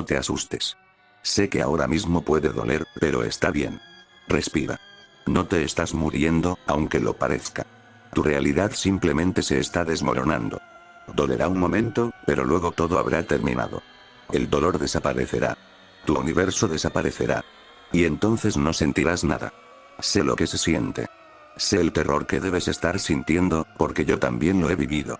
te asustes. Sé que ahora mismo puede doler, pero está bien. Respira. No te estás muriendo, aunque lo parezca. Tu realidad simplemente se está desmoronando. Dolerá un momento, pero luego todo habrá terminado. El dolor desaparecerá. Tu universo desaparecerá. Y entonces no sentirás nada. Sé lo que se siente. Sé el terror que debes estar sintiendo, porque yo también lo he vivido.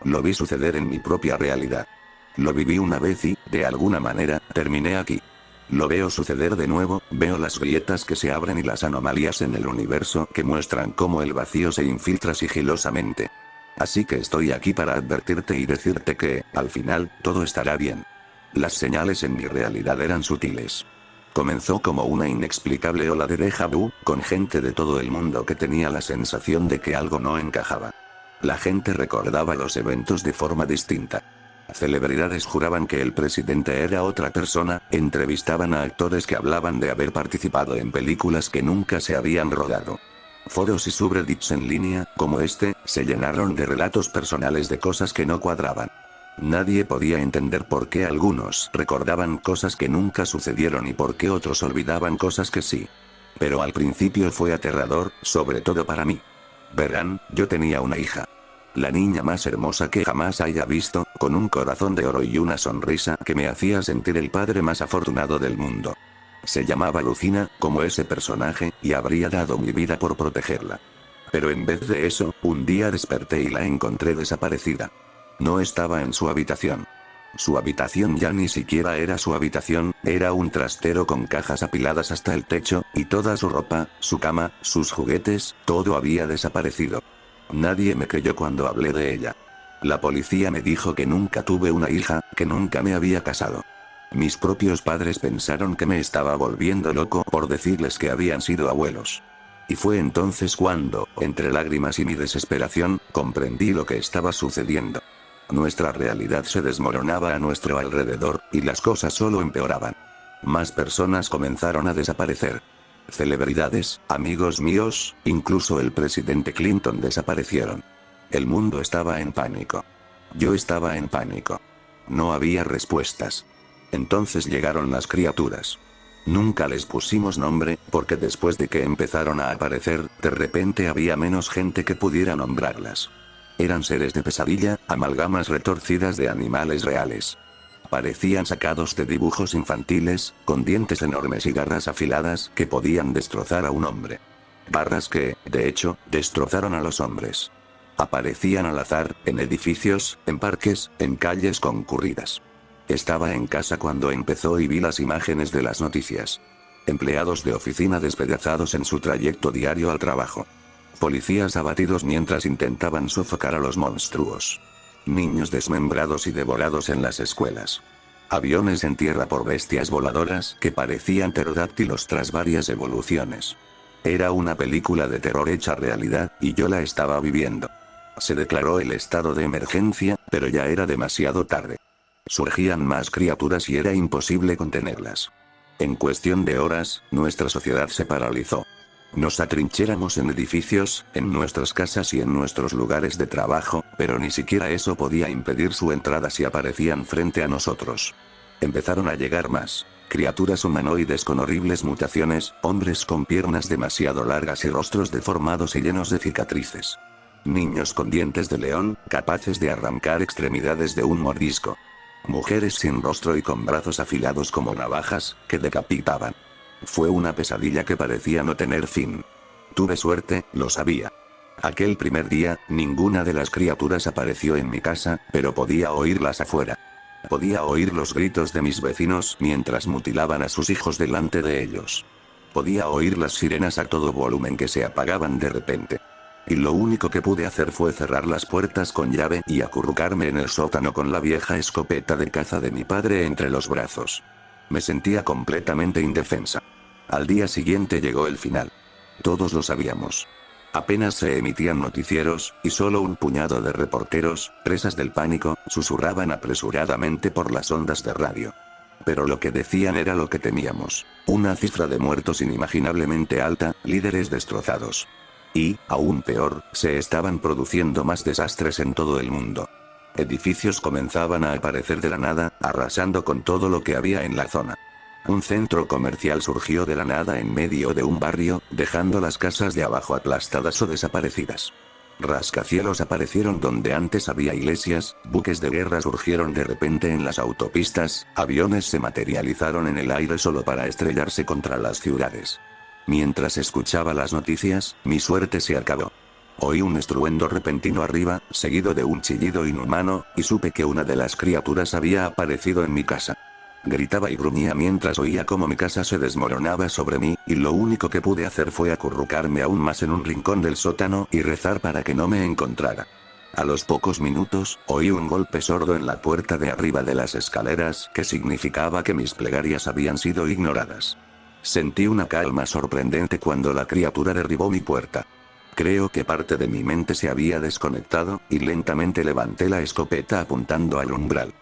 Lo vi suceder en mi propia realidad. Lo viví una vez y, de alguna manera, terminé aquí. Lo veo suceder de nuevo, veo las grietas que se abren y las anomalías en el universo que muestran cómo el vacío se infiltra sigilosamente. Así que estoy aquí para advertirte y decirte que, al final, todo estará bien. Las señales en mi realidad eran sutiles. Comenzó como una inexplicable ola de déjà vu, con gente de todo el mundo que tenía la sensación de que algo no encajaba. La gente recordaba los eventos de forma distinta. Celebridades juraban que el presidente era otra persona, entrevistaban a actores que hablaban de haber participado en películas que nunca se habían rodado. Foros y subreddits en línea, como este, se llenaron de relatos personales de cosas que no cuadraban. Nadie podía entender por qué algunos recordaban cosas que nunca sucedieron y por qué otros olvidaban cosas que sí. Pero al principio fue aterrador, sobre todo para mí. Verán, yo tenía una hija. La niña más hermosa que jamás haya visto, con un corazón de oro y una sonrisa que me hacía sentir el padre más afortunado del mundo. Se llamaba Lucina, como ese personaje, y habría dado mi vida por protegerla. Pero en vez de eso, un día desperté y la encontré desaparecida. No estaba en su habitación. Su habitación ya ni siquiera era su habitación, era un trastero con cajas apiladas hasta el techo, y toda su ropa, su cama, sus juguetes, todo había desaparecido. Nadie me creyó cuando hablé de ella. La policía me dijo que nunca tuve una hija, que nunca me había casado. Mis propios padres pensaron que me estaba volviendo loco por decirles que habían sido abuelos. Y fue entonces cuando, entre lágrimas y mi desesperación, comprendí lo que estaba sucediendo. Nuestra realidad se desmoronaba a nuestro alrededor, y las cosas solo empeoraban. Más personas comenzaron a desaparecer. Celebridades, amigos míos, incluso el presidente Clinton desaparecieron. El mundo estaba en pánico. Yo estaba en pánico. No había respuestas. Entonces llegaron las criaturas. Nunca les pusimos nombre, porque después de que empezaron a aparecer, de repente había menos gente que pudiera nombrarlas. Eran seres de pesadilla, amalgamas retorcidas de animales reales. Parecían sacados de dibujos infantiles, con dientes enormes y garras afiladas que podían destrozar a un hombre. Garras que, de hecho, destrozaron a los hombres. Aparecían al azar, en edificios, en parques, en calles concurridas. Estaba en casa cuando empezó y vi las imágenes de las noticias. Empleados de oficina despedazados en su trayecto diario al trabajo. Policías abatidos mientras intentaban sofocar a los monstruos. Niños desmembrados y devorados en las escuelas. Aviones en tierra por bestias voladoras que parecían pterodáctilos tras varias evoluciones. Era una película de terror hecha realidad, y yo la estaba viviendo. Se declaró el estado de emergencia, pero ya era demasiado tarde. Surgían más criaturas y era imposible contenerlas. En cuestión de horas, nuestra sociedad se paralizó. Nos atrincheramos en edificios, en nuestras casas y en nuestros lugares de trabajo, pero ni siquiera eso podía impedir su entrada si aparecían frente a nosotros. Empezaron a llegar más. Criaturas humanoides con horribles mutaciones, hombres con piernas demasiado largas y rostros deformados y llenos de cicatrices. Niños con dientes de león, capaces de arrancar extremidades de un mordisco. Mujeres sin rostro y con brazos afilados como navajas, que decapitaban. Fue una pesadilla que parecía no tener fin. Tuve suerte, lo sabía. Aquel primer día, ninguna de las criaturas apareció en mi casa, pero podía oírlas afuera. Podía oír los gritos de mis vecinos mientras mutilaban a sus hijos delante de ellos. Podía oír las sirenas a todo volumen que se apagaban de repente. Y lo único que pude hacer fue cerrar las puertas con llave y acurrucarme en el sótano con la vieja escopeta de caza de mi padre entre los brazos. Me sentía completamente indefensa. Al día siguiente llegó el final. Todos lo sabíamos. Apenas se emitían noticieros, y solo un puñado de reporteros, presas del pánico, susurraban apresuradamente por las ondas de radio. Pero lo que decían era lo que temíamos. Una cifra de muertos inimaginablemente alta, líderes destrozados. Y, aún peor, se estaban produciendo más desastres en todo el mundo. Edificios comenzaban a aparecer de la nada, arrasando con todo lo que había en la zona. Un centro comercial surgió de la nada en medio de un barrio, dejando las casas de abajo aplastadas o desaparecidas. Rascacielos aparecieron donde antes había iglesias, buques de guerra surgieron de repente en las autopistas, aviones se materializaron en el aire solo para estrellarse contra las ciudades. Mientras escuchaba las noticias, mi suerte se acabó. Oí un estruendo repentino arriba, seguido de un chillido inhumano, y supe que una de las criaturas había aparecido en mi casa. Gritaba y gruñía mientras oía cómo mi casa se desmoronaba sobre mí, y lo único que pude hacer fue acurrucarme aún más en un rincón del sótano y rezar para que no me encontrara. A los pocos minutos, oí un golpe sordo en la puerta de arriba de las escaleras, que significaba que mis plegarias habían sido ignoradas. Sentí una calma sorprendente cuando la criatura derribó mi puerta. Creo que parte de mi mente se había desconectado, y lentamente levanté la escopeta apuntando al umbral.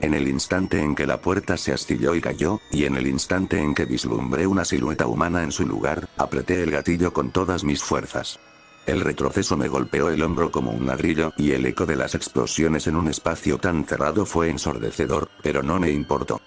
En el instante en que la puerta se astilló y cayó, y en el instante en que vislumbré una silueta humana en su lugar, apreté el gatillo con todas mis fuerzas. El retroceso me golpeó el hombro como un ladrillo, y el eco de las explosiones en un espacio tan cerrado fue ensordecedor, pero no me importó.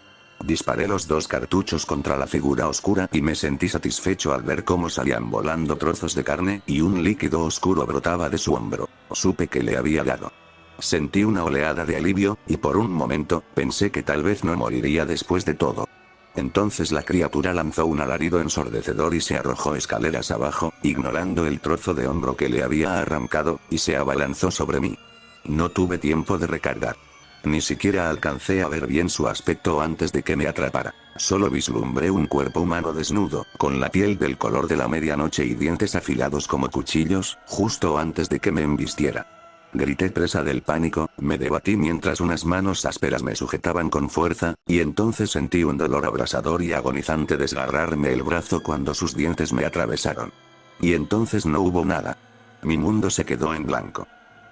Disparé los 2 cartuchos contra la figura oscura y me sentí satisfecho al ver cómo salían volando trozos de carne y un líquido oscuro brotaba de su hombro. Supe que le había dado. Sentí una oleada de alivio, y por un momento, pensé que tal vez no moriría después de todo. Entonces la criatura lanzó un alarido ensordecedor y se arrojó escaleras abajo, ignorando el trozo de hombro que le había arrancado, y se abalanzó sobre mí. No tuve tiempo de recargar. Ni siquiera alcancé a ver bien su aspecto antes de que me atrapara. Solo vislumbré un cuerpo humano desnudo, con la piel del color de la medianoche y dientes afilados como cuchillos, justo antes de que me embistiera. Grité presa del pánico, me debatí mientras unas manos ásperas me sujetaban con fuerza, y entonces sentí un dolor abrasador y agonizante desgarrarme el brazo cuando sus dientes me atravesaron. Y entonces no hubo nada. Mi mundo se quedó en blanco.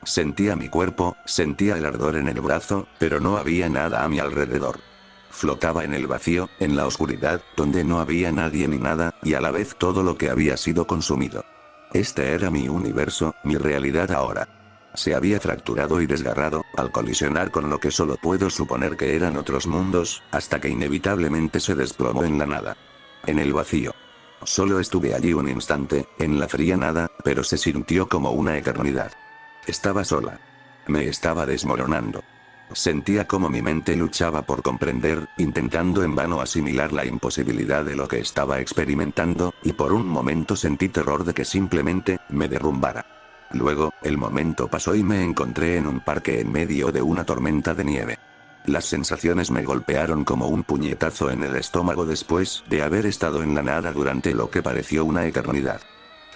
Sentía mi cuerpo, sentía el ardor en el brazo, pero no había nada a mi alrededor. Flotaba en el vacío, en la oscuridad, donde no había nadie ni nada, y a la vez todo lo que había sido consumido. Este era mi universo, mi realidad ahora. Se había fracturado y desgarrado, al colisionar con lo que solo puedo suponer que eran otros mundos, hasta que inevitablemente se desplomó en la nada. En el vacío. Solo estuve allí un instante, en la fría nada, pero se sintió como una eternidad. Estaba sola. Me estaba desmoronando. Sentía como mi mente luchaba por comprender, intentando en vano asimilar la imposibilidad de lo que estaba experimentando, y por un momento sentí terror de que simplemente me derrumbara. Luego, el momento pasó y me encontré en un parque en medio de una tormenta de nieve. Las sensaciones me golpearon como un puñetazo en el estómago después de haber estado en la nada durante lo que pareció una eternidad.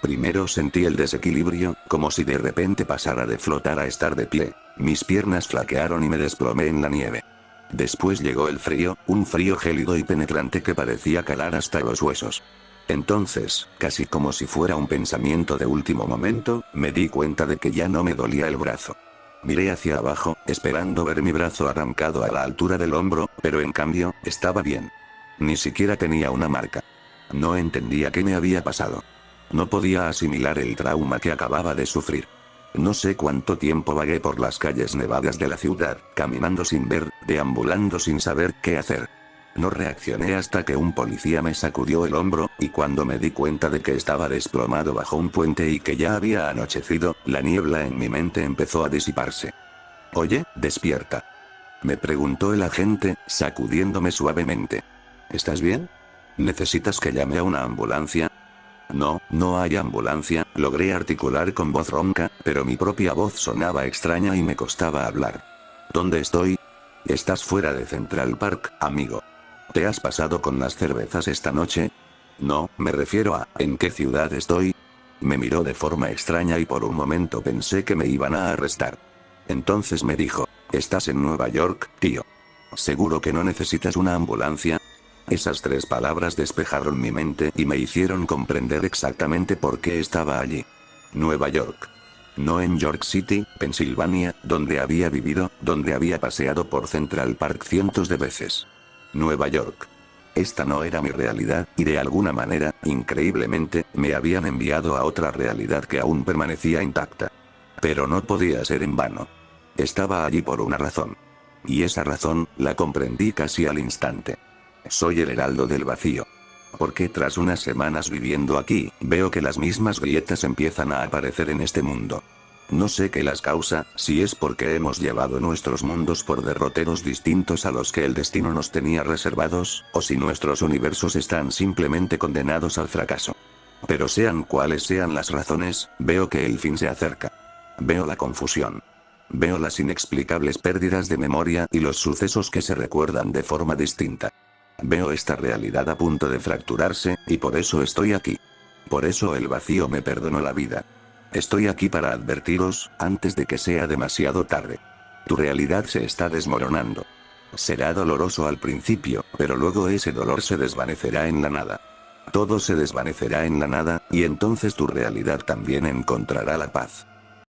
Primero sentí el desequilibrio, como si de repente pasara de flotar a estar de pie. Mis piernas flaquearon y me desplomé en la nieve. Después llegó el frío, un frío gélido y penetrante que parecía calar hasta los huesos. Entonces, casi como si fuera un pensamiento de último momento, me di cuenta de que ya no me dolía el brazo. Miré hacia abajo, esperando ver mi brazo arrancado a la altura del hombro, pero en cambio, estaba bien. Ni siquiera tenía una marca. No entendía qué me había pasado. No podía asimilar el trauma que acababa de sufrir. No sé cuánto tiempo vagué por las calles nevadas de la ciudad, caminando sin ver, deambulando sin saber qué hacer. No reaccioné hasta que un policía me sacudió el hombro, y cuando me di cuenta de que estaba desplomado bajo un puente y que ya había anochecido, la niebla en mi mente empezó a disiparse. «Oye, despierta», me preguntó el agente, sacudiéndome suavemente. «¿Estás bien? ¿Necesitas que llame a una ambulancia?» «No, no hay ambulancia», logré articular con voz ronca, pero mi propia voz sonaba extraña y me costaba hablar. «¿Dónde estoy?» «Estás fuera de Central Park, amigo». ¿Te has pasado con las cervezas esta noche? No, me refiero a, ¿en qué ciudad estoy? Me miró de forma extraña y por un momento pensé que me iban a arrestar. Entonces me dijo, ¿estás en Nueva York, tío? ¿Seguro que no necesitas una ambulancia? Esas 3 palabras despejaron mi mente y me hicieron comprender exactamente por qué estaba allí. Nueva York. No en York City, Pensilvania, donde había vivido, donde había paseado por Central Park cientos de veces. Nueva York. Esta no era mi realidad, y de alguna manera, increíblemente, me habían enviado a otra realidad que aún permanecía intacta. Pero no podía ser en vano. Estaba allí por una razón. Y esa razón, la comprendí casi al instante. Soy el heraldo del vacío. Porque tras unas semanas viviendo aquí, veo que las mismas grietas empiezan a aparecer en este mundo. No sé qué las causa, si es porque hemos llevado nuestros mundos por derroteros distintos a los que el destino nos tenía reservados, o si nuestros universos están simplemente condenados al fracaso. Pero sean cuales sean las razones, veo que el fin se acerca. Veo la confusión. Veo las inexplicables pérdidas de memoria y los sucesos que se recuerdan de forma distinta. Veo esta realidad a punto de fracturarse, y por eso estoy aquí. Por eso el vacío me perdonó la vida. Estoy aquí para advertiros, antes de que sea demasiado tarde. Tu realidad se está desmoronando. Será doloroso al principio, pero luego ese dolor se desvanecerá en la nada. Todo se desvanecerá en la nada, y entonces tu realidad también encontrará la paz.